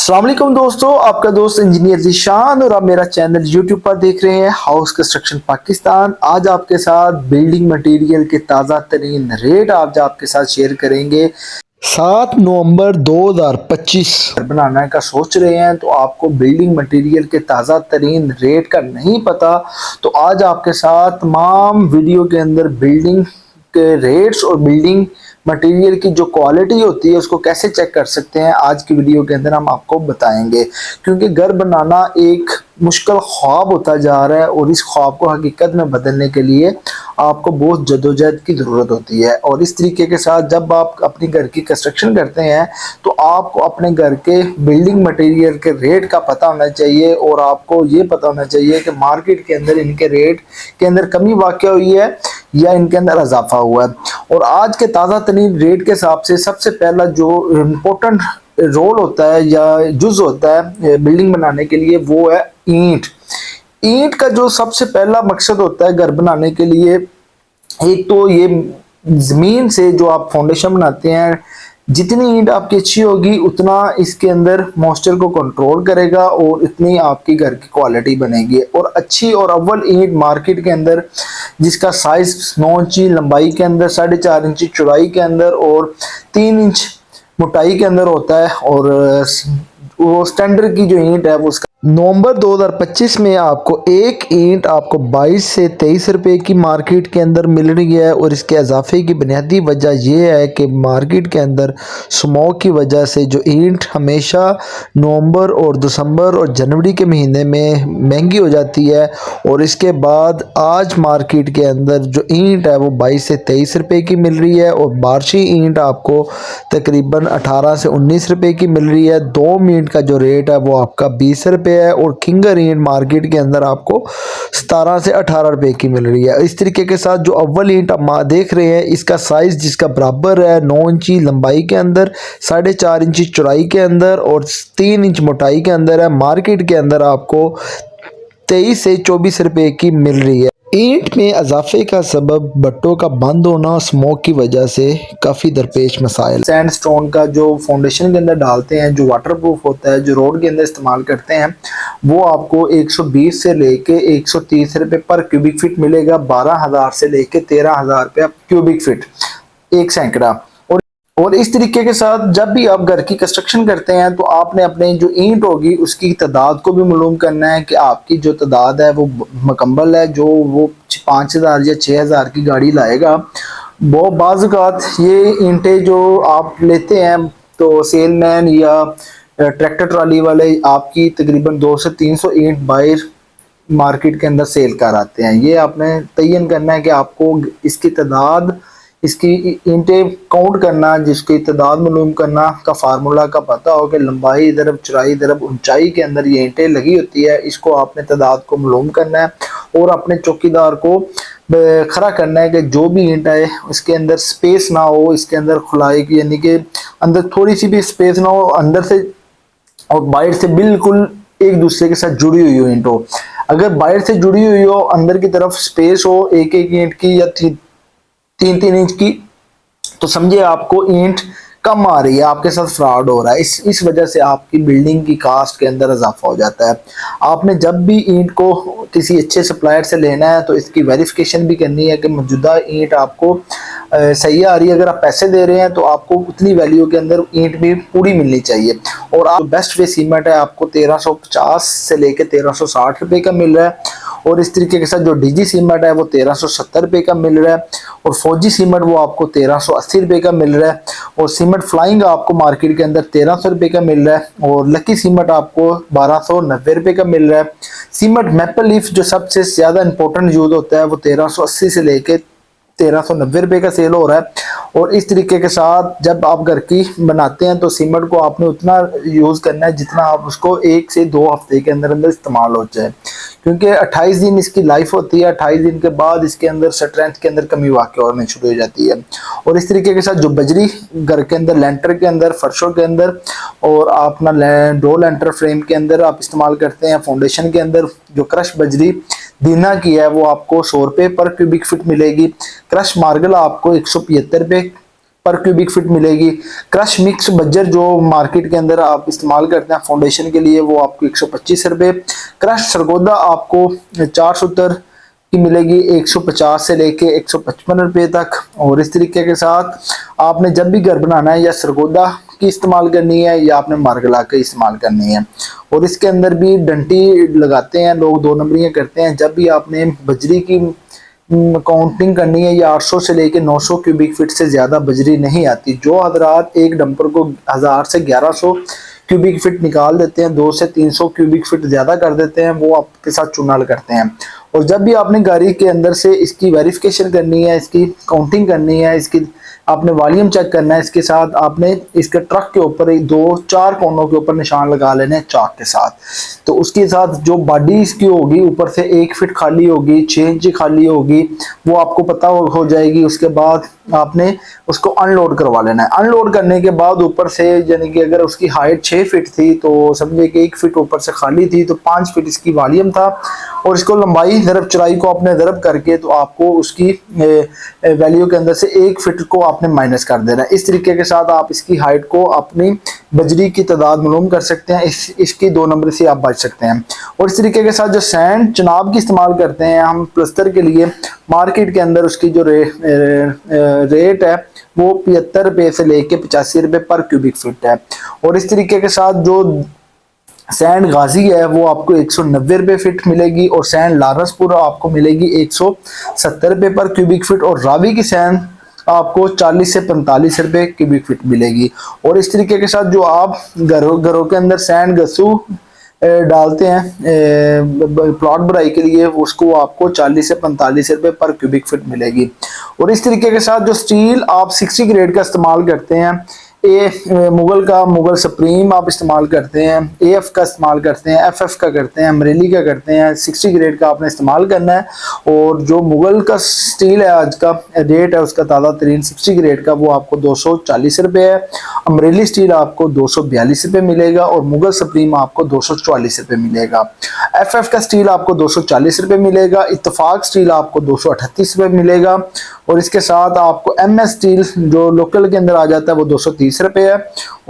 अस्सलाम वालेकुम दोस्तों, आपका दोस्त इंजीनियर ज़ीशान और आप मेरा चैनल यूट्यूब पर देख रहे हैं हाउस कंस्ट्रक्शन पाकिस्तान। आज आपके साथ बिल्डिंग मटेरियल के ताज़ा तरीन रेट आज आपके साथ शेयर करेंगे। 7 नवंबर 2025 बनाना का सोच रहे हैं तो आपको बिल्डिंग मटेरियल के ताज़ा तरीन रेट का नहीं पता, तो आज आपके साथ तमाम वीडियो के अंदर बिल्डिंग के रेट्स और बिल्डिंग मटेरियल की जो क्वालिटी होती है उसको कैसे चेक कर सकते हैं आज की वीडियो के अंदर हम आपको बताएंगे। क्योंकि घर बनाना एक मुश्किल ख्वाब होता जा रहा है और इस ख्वाब को हकीकत में बदलने के लिए आपको बहुत जदोजहद की ज़रूरत होती है। और इस तरीके के साथ जब आप अपनी घर की कंस्ट्रक्शन करते हैं तो आपको अपने घर के बिल्डिंग मटेरियल के रेट का पता होना चाहिए और आपको ये पता होना चाहिए कि मार्केट के अंदर इनके रेट के अंदर कमी वाक़या हुई है या इनके अंदर इजाफा हुआ है। और आज के ताज़ा तरीन रेट के हिसाब से सबसे पहला जो इम्पोर्टेंट रोल होता है या जुज होता है बिल्डिंग बनाने के लिए वो है ईंट। ईंट का जो सबसे पहला मकसद होता है घर बनाने के लिए, एक तो ये ज़मीन से जो आप फाउंडेशन बनाते हैं, जितनी ईंट आपकी अच्छी होगी उतना इसके अंदर मॉइस्चर को कंट्रोल करेगा और इतनी आपकी घर की क्वालिटी बनेगी। और अच्छी और अव्वल ईंट मार्केट के अंदर जिसका साइज 9 इंची लंबाई के अंदर, 4.5 इंची चौड़ाई के अंदर और 3 इंच मोटाई के अंदर होता है। और वो स्टैंडर्ड की जो ईंट है वो उसका नवंबर 2025 में आपको एक ईंट आपको 22 से 23 रुपए की मार्केट के अंदर मिल रही है। और इसके इजाफे की बुनियादी वजह यह है कि मार्केट के अंदर स्मोक की वजह से जो ईंट हमेशा नवंबर और दिसंबर और जनवरी के महीने में महंगी हो जाती है, और इसके बाद आज मार्केट के अंदर जो ईंट है वो 22 से 23 रुपए की मिल रही है। और बारशी ईंट आपको तकरीबन 18 से 19 रुपए की मिल रही है। 2 ईंट का जो रेट है वो आपका 20 रुपए है और किंगर ईंट मार्केट के अंदर आपको 17 से 18 रुपए की मिल रही है। इस तरीके के साथ जो अव्वल ईंट आप देख रहे हैं इसका साइज जिसका बराबर है 9 इंची लंबाई के अंदर, 4.5 इंची चौड़ाई के अंदर और 3 इंच मोटाई के अंदर है, मार्केट के अंदर आपको 23 से 24 रुपए की मिल रही है। ईंट में इजाफे का सबब भट्टों का बंद होना, स्मोक की वजह से काफ़ी दरपेश मसाइल। सैंडस्टोन का जो फाउंडेशन के अंदर डालते हैं, जो वाटरप्रूफ होता है, जो रोड के अंदर इस्तेमाल करते हैं, वो आपको 120 से लेके 130 रुपये पर क्यूबिक फीट मिलेगा। 12,000 से लेके 13,000 रुपया क्यूबिक फीट, एक सैकड़ा। और इस तरीके के साथ जब भी आप घर की कंस्ट्रक्शन करते हैं तो आपने अपने जो ईंट होगी उसकी तादाद को भी मालूम करना है कि आपकी जो तादाद है वो मुकम्मल है। जो वो 5,000 या 6,000 की गाड़ी लाएगा, वो बाज़-औक़ात ये ईंटें जो आप लेते हैं तो सेलमैन या ट्रैक्टर ट्राली वाले आपकी तकरीबन 200 से 300 ईंट बाहर मार्केट के अंदर सेल कर आते हैं। ये आपने तयन करना है कि आपको इसकी तादाद, इसकी ईंटें काउंट करना, जिसकी तादाद मालूम करना का फार्मूला का पता हो कि लंबाई दरब चौड़ाई दरब ऊंचाई के अंदर ये ईंटें लगी होती है। इसको आपने तादाद को मालूम करना है और अपने चौकीदार को खड़ा करना है कि जो भी ईंट है उसके अंदर स्पेस ना हो, इसके अंदर खुलाई की यानी कि अंदर थोड़ी सी भी स्पेस ना हो, अंदर से और बाहर से बिल्कुल एक दूसरे के साथ जुड़ी हुई हो ईंट हो। अगर बाहर से जुड़ी हुई हो, अंदर की तरफ स्पेस हो एक एक ईंट की या 3-3 इंच की, तो समझिए आपको ईंट कम आ रही है, आपके साथ फ्रॉड हो रहा है। इस वजह से आपकी बिल्डिंग की कास्ट के अंदर इजाफा हो जाता है। आपने जब भी ईंट को किसी अच्छे सप्लायर से लेना है तो इसकी वेरिफिकेशन भी करनी है कि मौजूदा ईंट आपको सही आ रही है। अगर आप पैसे दे रहे हैं तो आपको उतनी वैल्यू के अंदर ईंट भी पूरी मिलनी चाहिए। और आप बेस्ट वे सीमेंट है आपको 1350 से लेकर 1360 रुपये का मिल रहा है। और इस तरीके के साथ जो डीजी सीमेंट है वो 1370 रुपये का मिल रहा है। और फौजी सीमेंट वो आपको 1380 रुपये का मिल रहा है। और सीमेंट फ्लाइंग आपको मार्केट के अंदर 1300 रुपये का मिल रहा है। और लकी सीमेंट आपको 1290 रुपये का मिल रहा है। सीमेंट मैपल लीफ जो सबसे ज़्यादा इंपॉर्टेंट यूज होता है वो 1380 से लेके 1390 रुपये का सेल हो रहा है। और इस तरीके के साथ जब आप घर की बनाते हैं तो सीमेंट को आपने उतना यूज़ करना है जितना आप उसको 1 से 2 हफ्ते के अंदर अंदर इस्तेमाल हो जाए, क्योंकि 28 दिन इसकी लाइफ होती है। 28 दिन के बाद इसके अंदर स्ट्रेंथ के अंदर कमी वाक़ होने शुरू हो जाती है। और इस तरीके के साथ जो बजरी घर के अंदर, लेंटर के अंदर, फर्शों के अंदर और अपना डो लेंटर फ्रेम के अंदर आप इस्तेमाल करते हैं, फाउंडेशन के अंदर जो क्रश बजरी दीना की है वो आपको 100 रुपये पर क्यूबिक फीट मिलेगी। क्रश मार्बल आपको 175 रुपये पर क्यूबिक फीट मिलेगी। क्रश मिक्स बज्जर जो मार्केट के अंदर आप इस्तेमाल करते हैं फाउंडेशन के लिए, वो आपको 125 रुपये। क्रश सरगोदा आपको 470 की मिलेगी 150 से लेके 155 रुपये तक। और इस तरीके के साथ आपने जब भी घर बनाना है या सरगोदा की इस्तेमाल करनी है या आपने मार्गला की इस्तेमाल करनी है। और इसके अंदर भी डंटी लगाते हैं लोग, 2 नंबरियाँ करते हैं। जब भी आपने बजरी की काउंटिंग करनी है, या 800 से लेके 900 क्यूबिक फीट से ज़्यादा बजरी नहीं आती। जो हजरात एक डंपर को 1000 से 1100 क्यूबिक फीट निकाल देते हैं, 200 से 300 क्यूबिक फीट ज़्यादा कर देते हैं, वो आपके साथ चुनाल करते हैं। और जब भी आपने गाड़ी के अंदर से इसकी वेरिफिकेशन करनी है, इसकी काउंटिंग करनी है, इसकी आपने वॉल्यूम चेक करना है, इसके साथ आपने इसके ट्रक के ऊपर 2-4 कोनों के ऊपर निशान लगा लेने हैं चाक के साथ। तो उसके साथ जो बॉडी इसकी होगी ऊपर से 1 फीट खाली होगी, 6 इंच खाली होगी, वो आपको पता हो जाएगी। उसके बाद आपने उसको अनलोड करवा लेना है। अनलोड करने के बाद ऊपर से, यानी कि अगर उसकी हाइट 6 फीट थी तो समझे कि 1 फीट ऊपर से खाली थी, तो 5 फीट इसकी वॉल्यूम था। और इसको लंबाई दरब चौड़ाई को आपने दरब करके तो आपको उसकी वैल्यू के अंदर से 1 फीट को आपने माइनस कर देना है। इस तरीके के साथ आप इसकी हाइट को अपनी बजरी की तादाद मालूम कर सकते हैं। इसकी 2 नंबर से आप बच सकते हैं। और इस तरीके के साथ जो सैंड चुनाव की इस्तेमाल करते हैं हम प्लस्तर के लिए, मार्केट के अंदर उसकी जो रेट है वो 75 रुपये से लेके 85 रुपये पर क्यूबिक फीट है। और इस तरीके के साथ जो सैंड गाजी है वो आपको 190 रुपये फीट मिलेगी। और सैंड लारसपुर आपको मिलेगी 170 रुपये पर क्यूबिक फीट। और रावी की सैंड आपको 40 से 45 रुपये क्यूबिक फीट मिलेगी। और इस तरीके के साथ जो आप घरों के अंदर सैंड गसू डालते हैं प्लॉट भराई के लिए, उसको आपको 40 से 45 रुपये पर क्यूबिक फीट मिलेगी। और इस तरीके के साथ जो स्टील आप 60 ग्रेड का इस्तेमाल करते हैं, मुगल सुप्रीम आप इस्तेमाल करते हैं, AF का इस्तेमाल करते हैं, FF का करते हैं, अमरेली का करते हैं, 60 ग्रेड का आपने इस्तेमाल करना है। और जो मुगल का स्टील है आज का रेट है उसका ताज़ा तरीन 60 ग्रेड का वो आपको 240 रुपये है। अमरेली स्टील आपको 242 रुपये मिलेगा। और मुगल सुप्रीम आपको 244 रुपये मिलेगा। FF का स्टील आपको 240 रुपये मिलेगा। इत्तेफाक स्टील आपको 238 रुपये मिलेगा। और इसके साथ आपको MS स्टील जो लोकल के अंदर आ जाता है वो 230 रुपये है।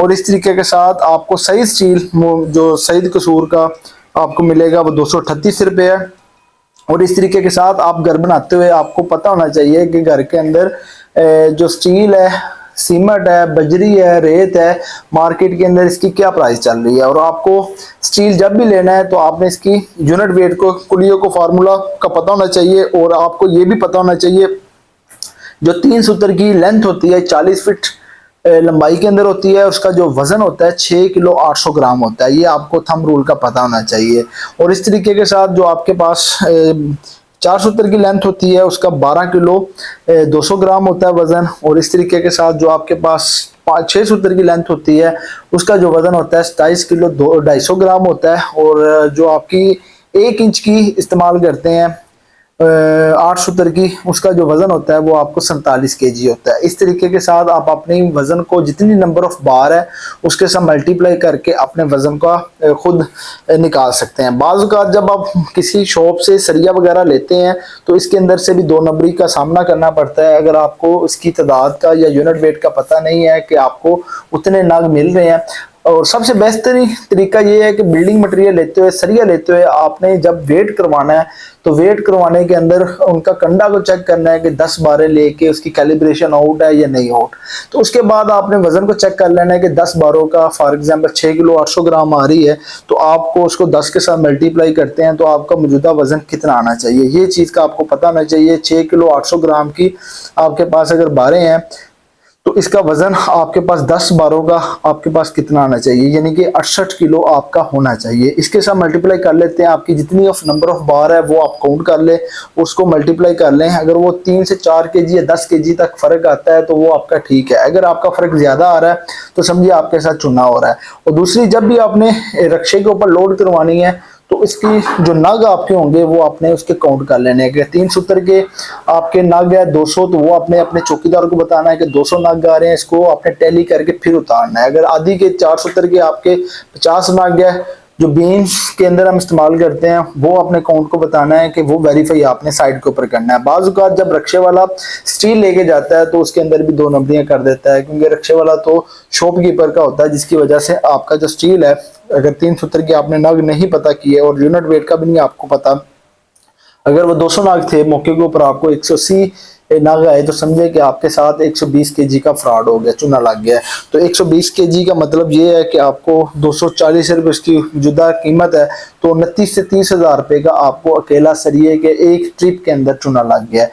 और इस तरीके के साथ आपको सईद स्टील जो सईद कसूर का आपको मिलेगा वो 238 रुपये है। और इस तरीके के साथ आप घर बनाते हुए आपको पता होना चाहिए कि घर के अंदर जो स्टील है, सीमेंट है, बजरी है, रेत है, मार्केट के अंदर इसकी क्या प्राइस चल रही है। और आपको स्टील जब भी लेना है तो आपने इसकी यूनिट वेट को, कुलियों को, फार्मूला का पता होना चाहिए। और आपको ये भी पता होना चाहिए जो 3 सूत्र की लेंथ होती है 40 फीट लंबाई के अंदर होती है, उसका जो वजन होता है 6 किलो 800 ग्राम होता है। ये आपको थंब रूल का पता होना चाहिए। और इस तरीके के साथ जो आपके पास 4 सूत्र की लेंथ होती है उसका 12 किलो 200 ग्राम होता है वजन। और इस तरीके के साथ जो आपके पास 6 सूत्र की लेंथ होती है उसका जो वजन होता है 27 किलो 250 ग्राम होता है। और जो आपकी 1 इंच की इस्तेमाल करते हैं 8 सूत्र की, उसका जो वजन होता है वो आपको 47 kg होता है। इस तरीके के साथ आप अपने वजन को जितनी नंबर ऑफ बार है उसके साथ मल्टीप्लाई करके अपने वजन का खुद निकाल सकते हैं। बाज़ औक़ात जब आप किसी शॉप से सरिया वगैरह लेते हैं तो इसके अंदर से भी 2 नंबरी का सामना करना पड़ता है। अगर आपको इसकी तादाद का या यूनिट वेट का पता नहीं है कि आपको उतने नग मिल रहे हैं। और सबसे बेहतरीन तरीका ये है कि बिल्डिंग मटेरियल लेते हुए, सरिया लेते हुए आपने जब वेट करवाना है तो वेट करवाने के अंदर उनका कंडा को चेक करना है कि 10 बारें लेके उसकी कैलिब्रेशन आउट है या नहीं आउट। तो उसके बाद आपने वजन को चेक कर लेना है कि 10 बारों का फॉर एग्जांपल 6 किलो 800 ग्राम आ रही है तो आपको उसको 10 के साथ मल्टीप्लाई करते हैं तो आपका मौजूदा वजन कितना आना चाहिए, ये चीज़ का आपको पता होना चाहिए। 6 किलो 800 ग्राम की आपके पास अगर बारें हैं तो इसका वजन आपके पास 10 बारों का आपके पास कितना आना चाहिए, यानी कि 68 किलो आपका होना चाहिए। इसके साथ मल्टीप्लाई कर लेते हैं, आपकी जितनी ऑफ नंबर ऑफ बार है वो आप काउंट कर ले, उसको मल्टीप्लाई कर लें। अगर वो 3 से 4 kg या 10 kg तक फ़र्क आता है तो वो आपका ठीक है। अगर आपका फ़र्क ज़्यादा आ रहा है तो समझिए आपके साथ चुना हो रहा है। और दूसरी, जब भी आपने रक्शे के ऊपर लोड करवानी है तो इसकी जो नग आपके होंगे वो आपने उसके काउंट कर लेने हैं। 3 सूत्र के आपके नग है 200 तो वो आपने अपने चौकीदार को बताना है कि 200 नग आ रहे हैं, इसको आपने टैली करके फिर उतारना है। अगर आधी के 4 सूत्र के आपके 50 नग है जो बीम्स के अंदर हम इस्तेमाल करते हैं वो अपने काउंट को बताना है कि वो वेरीफाई आपने साइड के ऊपर करना है। बाज़ औक़ात जब रक्शे वाला स्टील लेके जाता है तो उसके अंदर भी 2 नंबरियां कर देता है, क्योंकि रक्शे वाला तो शॉपकीपर का होता है, जिसकी वजह से आपका जो स्टील है, अगर 3 सूत्र की आपने नग नहीं पता की है और यूनिट वेट का भी नहीं आपको पता, अगर वो 200 नाग थे मौके के ऊपर आपको 180 नाग आए तो समझे कि आपके साथ 120 केजी का फ्रॉड हो गया, चूना लग गया। तो 120 केजी का मतलब ये है कि आपको 240 रुपये उसकी जुदा कीमत है, तो 29 से 30 हज़ार रुपये का आपको अकेला सरिये के एक ट्रिप के अंदर चूना लग गया है।